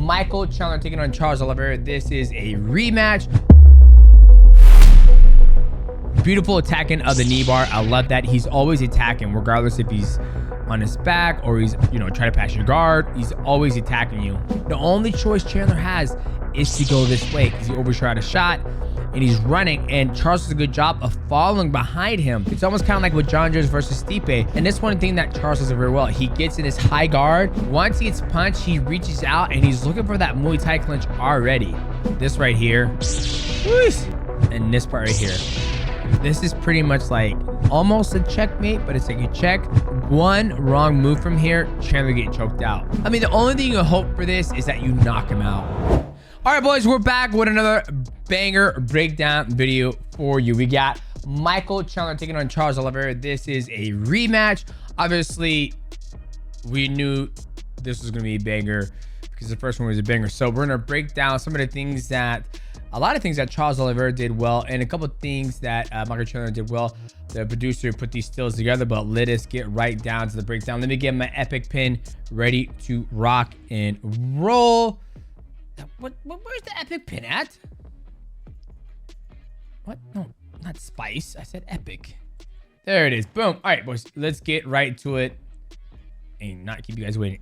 Michael Chandler taking on Charles Oliveira. This is a rematch. Beautiful attacking of the knee bar. I love that. He's always attacking, regardless if he's on his back or he's, trying to pass your guard. He's always attacking you. The only choice Chandler has is to go this way because he overshot a shot and he's running, and Charles does a good job of following behind him. It's almost kind of like with John Jones versus Stipe. And this one thing that Charles does very well, he gets in his high guard. Once he gets punched, he reaches out and he's looking for that Muay Thai clinch already. This right here, and this part right here. This is pretty much like almost a checkmate, but it's like you check. One wrong move from here, Chandler get choked out. I mean, the only thing you hope for this is that you knock him out. All right, boys, we're back with another banger breakdown video for you. We got Michael Chandler taking on Charles Oliveira. This is a rematch. Obviously, we knew this was going to be a banger because the first one was a banger. So we're going to break down some of the things that, a lot of things that Charles Oliveira did well, and a couple of things that Michael Chandler did well. The producer put these stills together, but let us get right down to the breakdown. Let me get my epic pin ready to rock and roll. Where's the epic pin at? What? No, not spice. I said epic. There it is. Boom. All right, boys. Let's get right to it and not keep you guys waiting.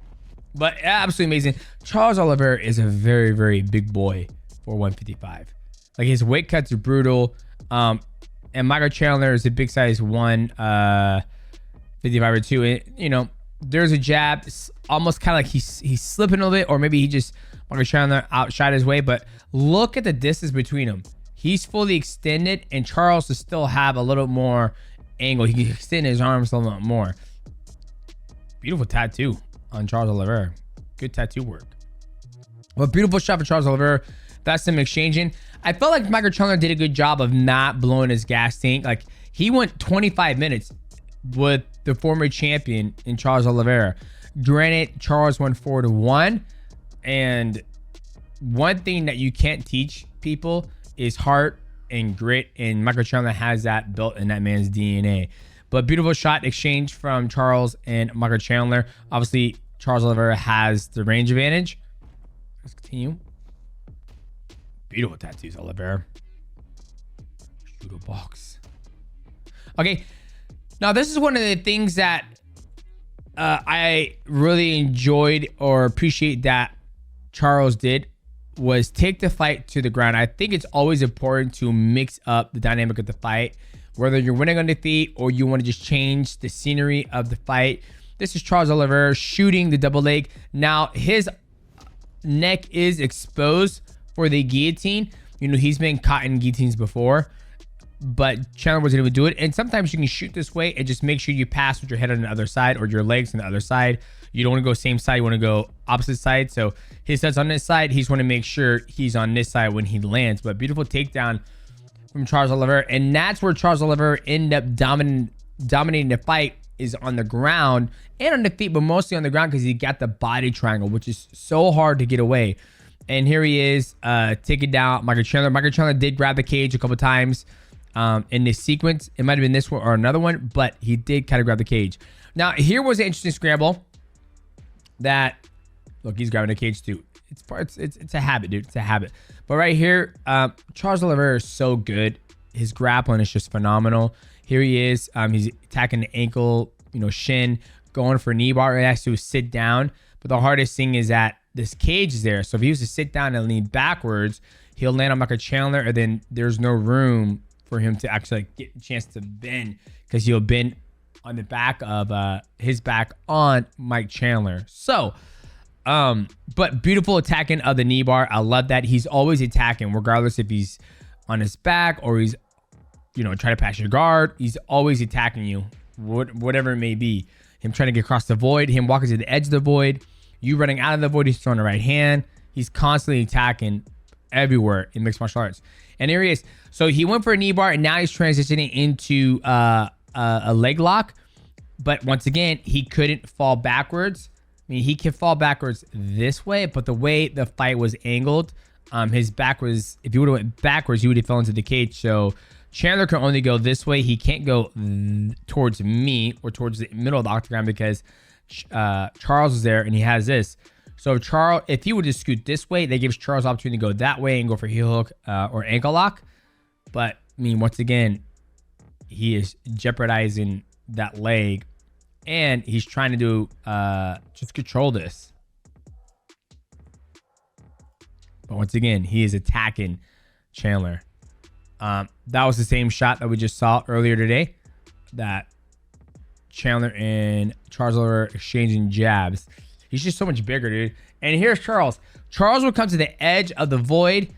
But absolutely amazing. Charles Oliveira is a very, very big boy for 155. Like, his weight cuts are brutal. And Michael Chandler is a big size 155 or 2. And, there's a jab. It's almost kind of like he's slipping a little bit, or maybe he just, Michael Chandler outshot his way. But look at the distance between them. He's fully extended, and Charles will still have a little more angle. He can extend his arms a little more. Beautiful tattoo on Charles Oliveira. Good tattoo work. Well, beautiful shot for Charles Oliveira. That's them exchanging. I felt like Michael Chandler did a good job of not blowing his gas tank. Like, he went 25 minutes with the former champion in Charles Oliveira. Granted, Charles won 4-1. And one thing that you can't teach people is heart and grit. And Michael Chandler has that built in that man's DNA. But beautiful shot exchange from Charles and Michael Chandler. Obviously, Charles Oliveira has the range advantage. Let's continue. Beautiful tattoos, Oliveira. Shoot a box. Okay. Now, this is one of the things that I really enjoyed or appreciate that Charles did, was take the fight to the ground. I think it's always important to mix up the dynamic of the fight, whether you're winning on defeat or you want to just change the scenery of the fight. This is Charles Oliveira shooting the double leg. Now, his neck is exposed for the guillotine. He's been caught in guillotines before, but Chandler wasn't able to do it. And sometimes you can shoot this way and just make sure you pass with your head on the other side or your legs on the other side. You don't want to go same side. You want to go opposite side. So his head's on this side. He's want to make sure he's on this side when he lands. But beautiful takedown from Charles Oliveira. And that's where Charles Oliveira ended up dominating the fight, is on the ground and on the feet, but mostly on the ground because he got the body triangle, which is so hard to get away. And here he is, taking down Michael Chandler. Michael Chandler did grab the cage a couple times in this sequence. It might have been this one or another one, but he did kind of grab the cage. Now, here was an interesting scramble that, look, he's grabbing the cage too. It's a habit, dude. It's a habit. But right here, Charles Oliveira is so good. His grappling is just phenomenal. Here he is. He's attacking the ankle, shin, going for a knee bar. He has to sit down. But the hardest thing is that this cage is there. So if he was to sit down and lean backwards, he'll land on Michael Chandler, and then there's no room for him to actually get a chance to bend, because he'll bend on the back of his back on Mike Chandler. So, but beautiful attacking of the knee bar. I love that. He's always attacking, regardless if he's on his back or he's, trying to pass your guard. He's always attacking you, whatever it may be. Him trying to get across the void, him walking to the edge of the void, you running out of the void, he's throwing the right hand. He's constantly attacking everywhere in mixed martial arts. And here he is. So he went for a knee bar, and now he's transitioning into a leg lock. But once again, he couldn't fall backwards. I mean, he can fall backwards this way, but the way the fight was angled, his back was, if he would have went backwards, he would have fell into the cage. So Chandler can only go this way. He can't go towards me or towards the middle of the octagon because Charles is there and he has this. So if he would just scoot this way, that gives Charles opportunity to go that way and go for heel hook or ankle lock. But I mean, once again, he is jeopardizing that leg, and he's trying to do just control this. But once again, he is attacking Chandler. That was the same shot that we just saw earlier today, that Chandler and Charles Oliveira exchanging jabs. He's just so much bigger, dude. And here's Charles. Charles will come to the edge of the void.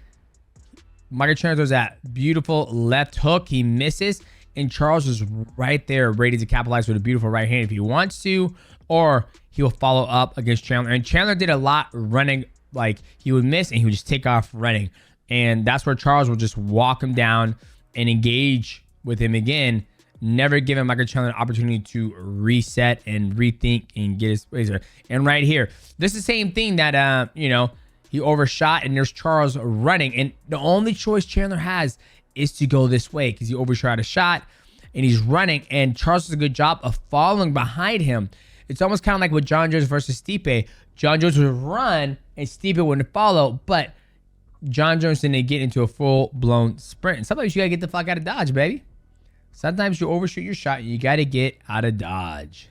Michael Chandler does that beautiful left hook. He misses. And Charles is right there ready to capitalize with a beautiful right hand if he wants to. Or he will follow up against Chandler. And Chandler did a lot running. Like, he would miss and he would just take off running. And that's where Charles will just walk him down and engage with him again. Never giving Michael Chandler an opportunity to reset and rethink and get his razor. And right here, this is the same thing that, he overshot, and there's Charles running. And the only choice Chandler has is to go this way because he overshot a shot and he's running. And Charles does a good job of following behind him. It's almost kind of like with John Jones versus Stipe. John Jones would run and Stipe wouldn't follow, but John Jones didn't get into a full-blown sprint. And sometimes you got to get the fuck out of Dodge, baby. Sometimes you overshoot your shot and you got to get out of Dodge.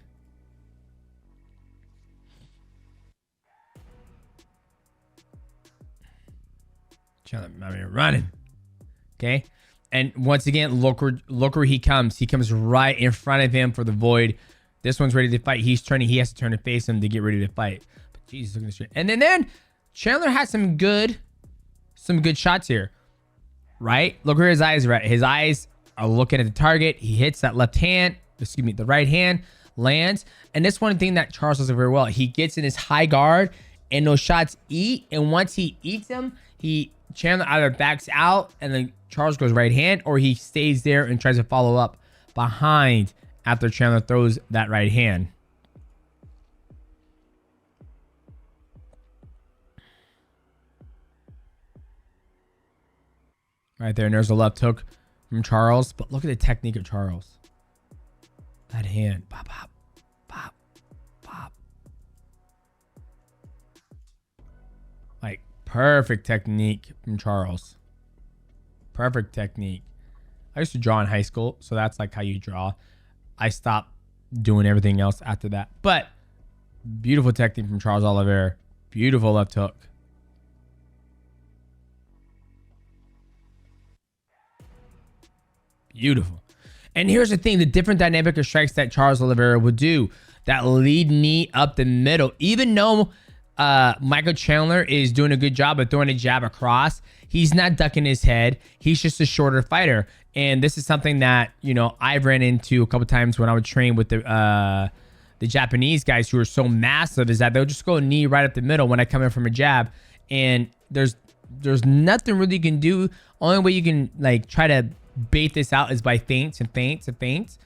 Chandler, I mean, running. Okay. And once again, look where he comes. He comes right in front of him for the void. This one's ready to fight. He's turning. He has to turn and face him to get ready to fight. But Jesus, look at this shit. And then Chandler has some good shots here. Right? Look where his eyes are at. His eyes are looking at the target. He hits that the right hand, lands. And this one thing that Charles does very well. He gets in his high guard and those shots eat. And once he eats them, Chandler either backs out and then Charles goes right hand, or he stays there and tries to follow up behind after Chandler throws that right hand. Right there, and there's a left hook from Charles. But look at the technique of Charles. That hand. Pop, pop, pop, pop. Like, perfect technique from Charles. Perfect technique. I used to draw in high school, so that's like how you draw. I stopped doing everything else after that. But beautiful technique from Charles Oliveira. Beautiful left hook. Beautiful. And here's the thing, the different dynamic of strikes that Charles Oliveira would do. That lead knee up the middle. Even though Michael Chandler is doing a good job of throwing a jab across, he's not ducking his head. He's just a shorter fighter. And this is something that, I've ran into a couple times when I would train with the Japanese guys who are so massive, is that they'll just go knee right up the middle when I come in from a jab. And there's nothing really you can do. Only way you can try to bait this out is by feints and feints and feints.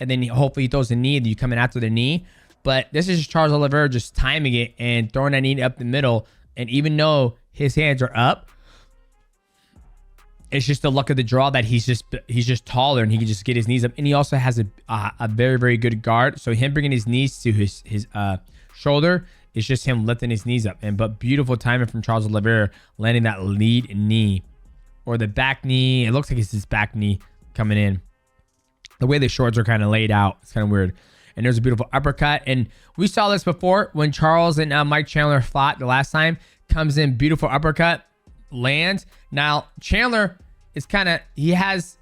And then hopefully he throws the knee and you come in after the knee. But this is just Charles Oliveira just timing it and throwing that knee up the middle. And even though his hands are up, it's just the luck of the draw that he's just taller and he can just get his knees up. And he also has a very, very good guard. So him bringing his knees to his shoulder is just him lifting his knees up. But beautiful timing from Charles Oliveira, landing that lead knee or the back knee. It looks like it's his back knee coming in. The way the shorts are kind of laid out, it's kind of weird. And there's a beautiful uppercut. And we saw this before when Charles and Mike Chandler fought the last time. Comes in, beautiful uppercut, lands. Now, Chandler is he has,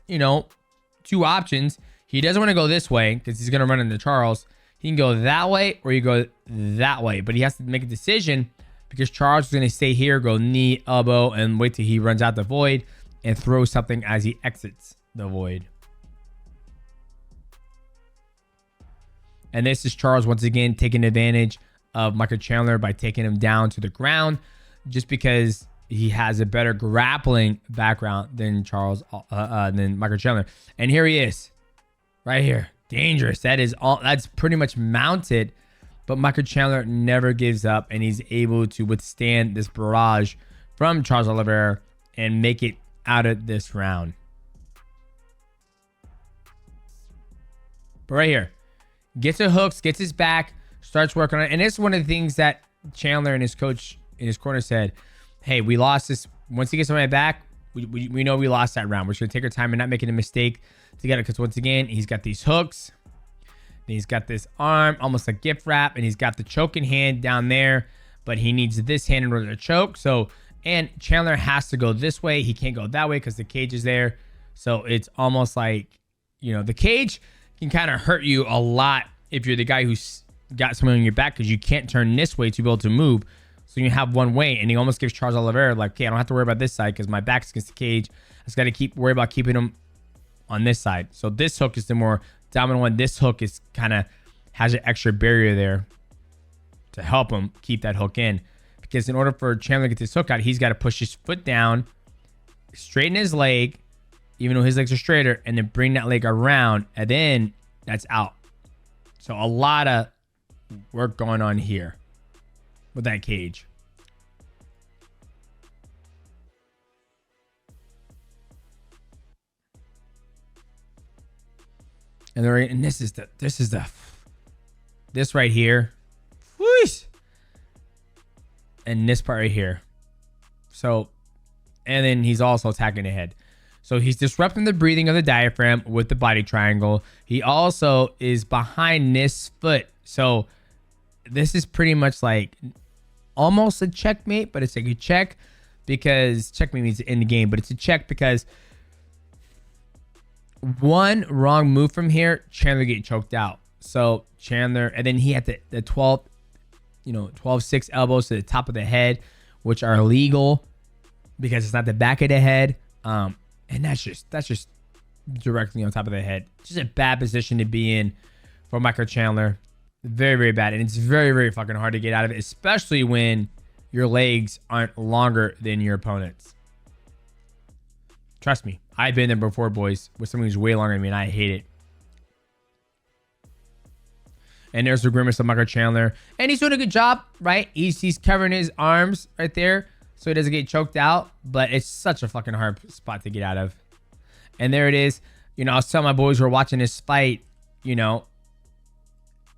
two options. He doesn't want to go this way because he's going to run into Charles. He can go that way or you go that way. But he has to make a decision because Charles is going to stay here, go knee, elbow, and wait till he runs out the void and throw something as he exits the void. And this is Charles once again taking advantage of Michael Chandler by taking him down to the ground just because he has a better grappling background than than Michael Chandler. And here he is right here. Dangerous. That's pretty much mounted, but Michael Chandler never gives up and he's able to withstand this barrage from Charles Oliveira and make it out of this round. But right here, gets the hooks, gets his back, starts working on it. And it's one of the things that Chandler and his coach in his corner said, hey, we lost this. Once he gets somebody back, we know we lost that round. We're just going to take our time and not making a mistake to get it. Because once again, he's got these hooks. And he's got this arm, almost like gift wrap. And he's got the choking hand down there. But he needs this hand in order to choke. So, and Chandler has to go this way. He can't go that way because the cage is there. So it's almost like, the cage can kind of hurt you a lot if you're the guy who's got someone on your back, because you can't turn this way to be able to move. So you have one way, and he almost gives Charles Oliveira like, okay, I don't have to worry about this side because my back's against the cage. I just got to worry about keeping him on this side. So this hook is the more dominant one. This hook is kind of has an extra barrier there to help him keep that hook in, because in order for Chandler to get this hook out, he's got to push his foot down, straighten his leg, even though his legs are straighter, and then bring that leg around, and then that's out. So a lot of work going on here with that cage. And this right here. Whoosh! And this part right here. So, and then he's also attacking the head. So he's disrupting the breathing of the diaphragm with the body triangle. He also is behind this foot. So this is pretty much like almost a checkmate, but it's like a check, because checkmate means in the game, but it's a check because one wrong move from here, Chandler get choked out. So Chandler, and then he had the 12-6 elbows to the top of the head, which are illegal because it's not the back of the head. And that's just directly on top of the head. Just a bad position to be in for Michael Chandler. Very, very bad. And it's very, very fucking hard to get out of it, especially when your legs aren't longer than your opponent's. Trust me, I've been there before, boys, with someone who's way longer than me, and I hate it. And there's the grimace of Michael Chandler. And he's doing a good job, right? He's covering his arms right there so he doesn't get choked out. But it's such a fucking hard spot to get out of. And there it is. I was telling my boys who were watching this fight,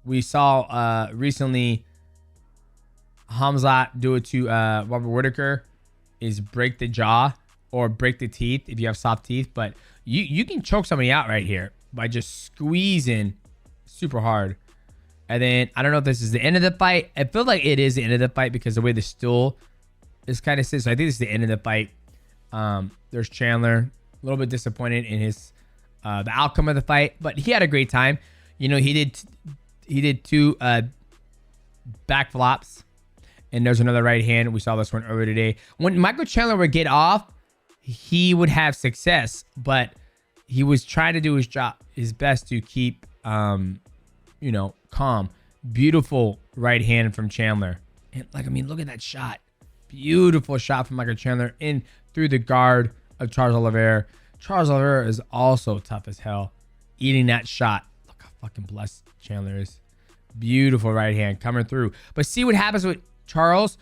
we saw recently Hamzat do it to Robert Whitaker, is break the jaw or break the teeth if you have soft teeth. But you can choke somebody out right here by just squeezing super hard. And then I don't know if this is the end of the fight. I feel like it is the end of the fight because the way the stool is kind of sits. So I think this is the end of the fight. There's Chandler, a little bit disappointed in his the outcome of the fight, but he had a great time. He did two back flops, and there's another right hand. We saw this one earlier today. When Michael Chandler would get off, he would have success, but he was trying to do his job, his best to keep calm. Beautiful right hand from Chandler. And look at that shot. Beautiful shot from Michael Chandler in through the guard of Charles Oliveira. Charles Oliveira is also tough as hell, eating that shot. Look how fucking blessed Chandler is. Beautiful right hand coming through. But see what happens with Charles.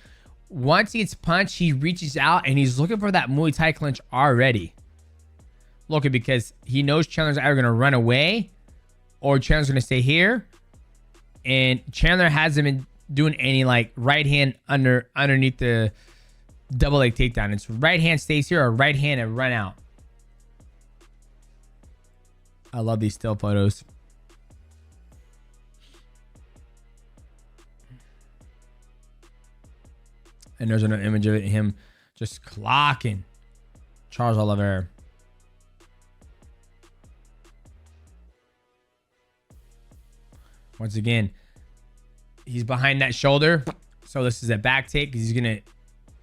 Once he gets punched, he reaches out and he's looking for that Muay Thai clinch already. Looking, because he knows Chandler's either going to run away or Chandler's going to stay here. And Chandler hasn't been doing any right hand underneath the double leg takedown. It's right hand stays here or right hand and run out. I love these still photos. And there's another image of him just clocking Charles Oliveira. Once again, he's behind that shoulder. So this is a back take because he's going to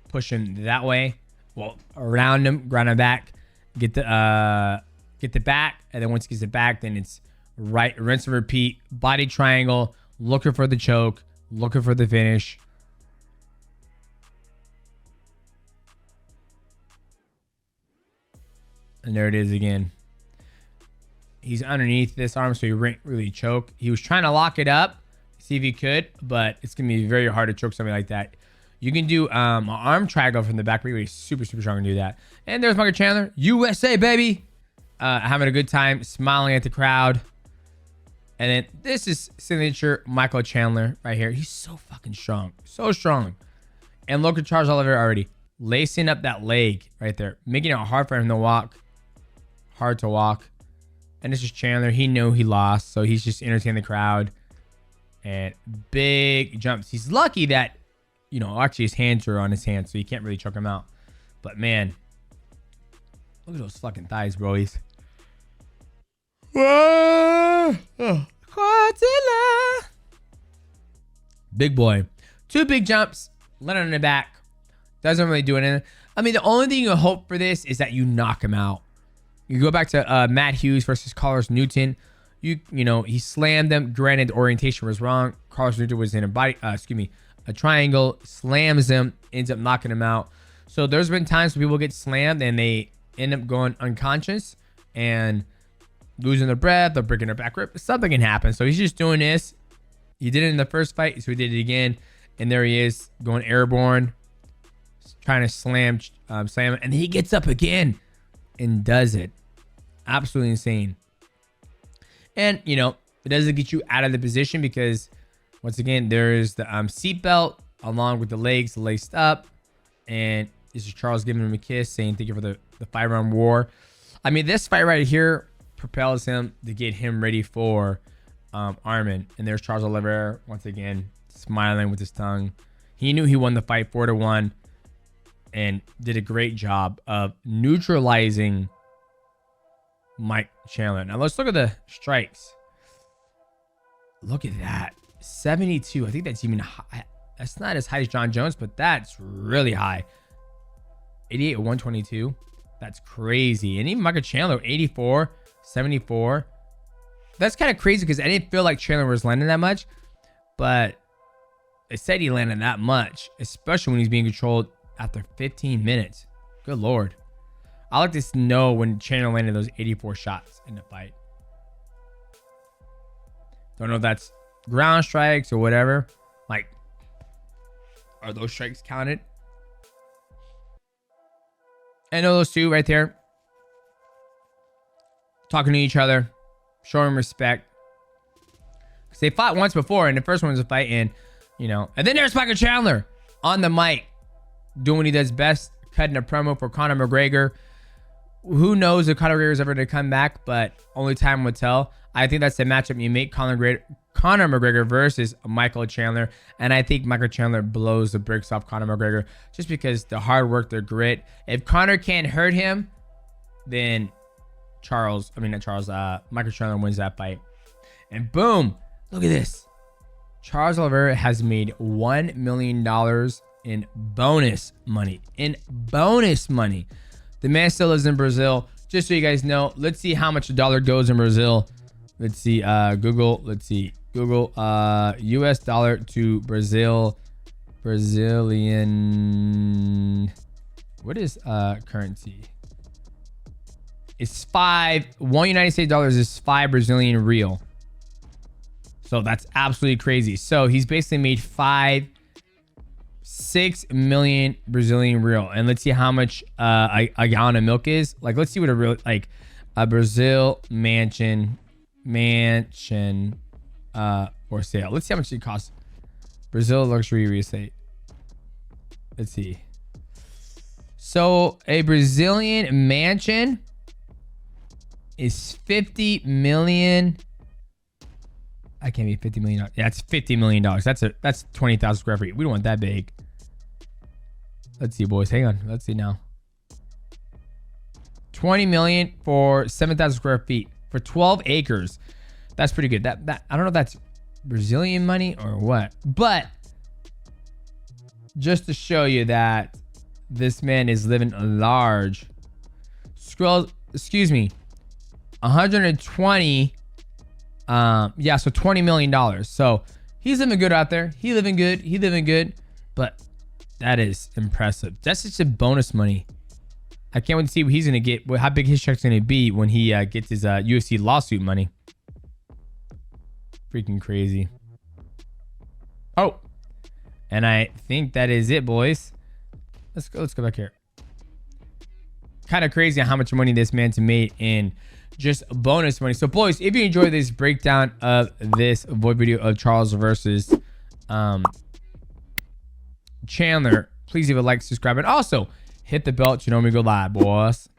push him that way. Well, around him, ground him back, get the back. And then once he gets it back, then it's right, rinse and repeat, body triangle, looking for the choke, looking for the finish. And there it is again. He's underneath this arm, so he won't really choke. He was trying to lock it up, see if he could, but it's going to be very hard to choke something like that. You can do an arm triangle from the back, but he's super, super strong to do that. And there's Michael Chandler, USA, baby. Having a good time, smiling at the crowd. And then this is signature Michael Chandler right here. He's so fucking strong. So strong. And look at Charles Oliveira already. Lacing up that leg right there. Making it hard for him to walk. Hard to walk. And this is Chandler. He knew he lost. So he's just entertaining the crowd. And big jumps. He's lucky that, you know, actually his hands are on his hands. So you can't really choke him out. But man. Look at those fucking thighs, bro. He's... Big boy. 2 big jumps. Let it on the back. Doesn't really do anything. I mean, the only thing you hope for this is that you knock him out. You go back to Matt Hughes versus Carlos Newton. You know, he slammed them. Granted, the orientation was wrong. Carlos Newton was in a triangle. Slams him. Ends up knocking him out. So there's been times when people get slammed and they end up going unconscious and losing their breath or breaking their back rib. Something can happen. So he's just doing this. He did it in the first fight, so he did it again. And there he is, going airborne, trying to slam him. And he gets up again and does it. Absolutely insane. And, you know, it doesn't get you out of the position because, once again, there's the seatbelt along with the legs laced up. And this is Charles giving him a kiss, saying thank you for the 5-round war. I mean, this fight right here propels him to get him ready for Arman. And there's Charles Oliveira once again smiling with his tongue. He knew he won the fight 4-1 and did a great job of neutralizing Mike Chandler. Now let's look at the strikes. Look at that. 72. I think that's even high. That's not as high as John Jones, but that's really high. 88 122. That's crazy. And even Michael Chandler, 84, 74. That's kind of crazy because I didn't feel like Chandler was landing that much, but they said he landed that much, especially when he's being controlled after 15 minutes. Good Lord. I like to know when Chandler landed those 84 shots in the fight. Don't know if that's ground strikes or whatever. Like, are those strikes counted? I know those two right there. Talking to each other. Showing respect. Because they fought once before, and the first one was a fight, and, you know. And then there's Michael Chandler on the mic. Doing what he does best. Cutting a promo for Conor McGregor. Who knows if Conor McGregor is ever going to come back, but only time will tell. I think that's the matchup you make. Conor McGregor versus Michael Chandler. And I think Michael Chandler blows the bricks off Conor McGregor just because the hard work, the grit. If Conor can't hurt him, then Michael Chandler wins that fight. And boom, look at this. Charles Oliveira has made $1 million in bonus money. The man still lives in Brazil. Just so you guys know, let's see how much a dollar goes in Brazil. Let's see, Google. Let's see, Google, US dollar to Brazilian. What is currency? It's 1 United States dollars is 5 Brazilian real. So that's absolutely crazy. So he's basically made 6 million Brazilian real. And let's see how much a gallon of milk is. Like, let's see what a Brazil mansion or sale. Let's see how much it costs. Brazil luxury real estate. Let's see. So a Brazilian mansion is 50 million. I can't be $50 million. Yeah, it's $50 million. That's 20,000 square feet. We don't want that big. Let's see, boys. Hang on. Let's see now. 20 million for 7,000 square feet for 12 acres. That's pretty good. That I don't know if that's Brazilian money or what, but just to show you that this man is living large. Excuse me. 120. Yeah, so $20 million. So he's living good out there. He living good. But that is impressive. That's just a bonus money. I can't wait to see what he's gonna get. How big his check's gonna be when he gets his UFC lawsuit money. Freaking crazy. Oh, and I think that is it, boys. Let's go back here. Kind of crazy how much money this man's made in just bonus money. So boys, if you enjoyed this breakdown of this void video of Charles versus Chandler, please leave a like, subscribe, and also hit the bell to know when we go live, boys.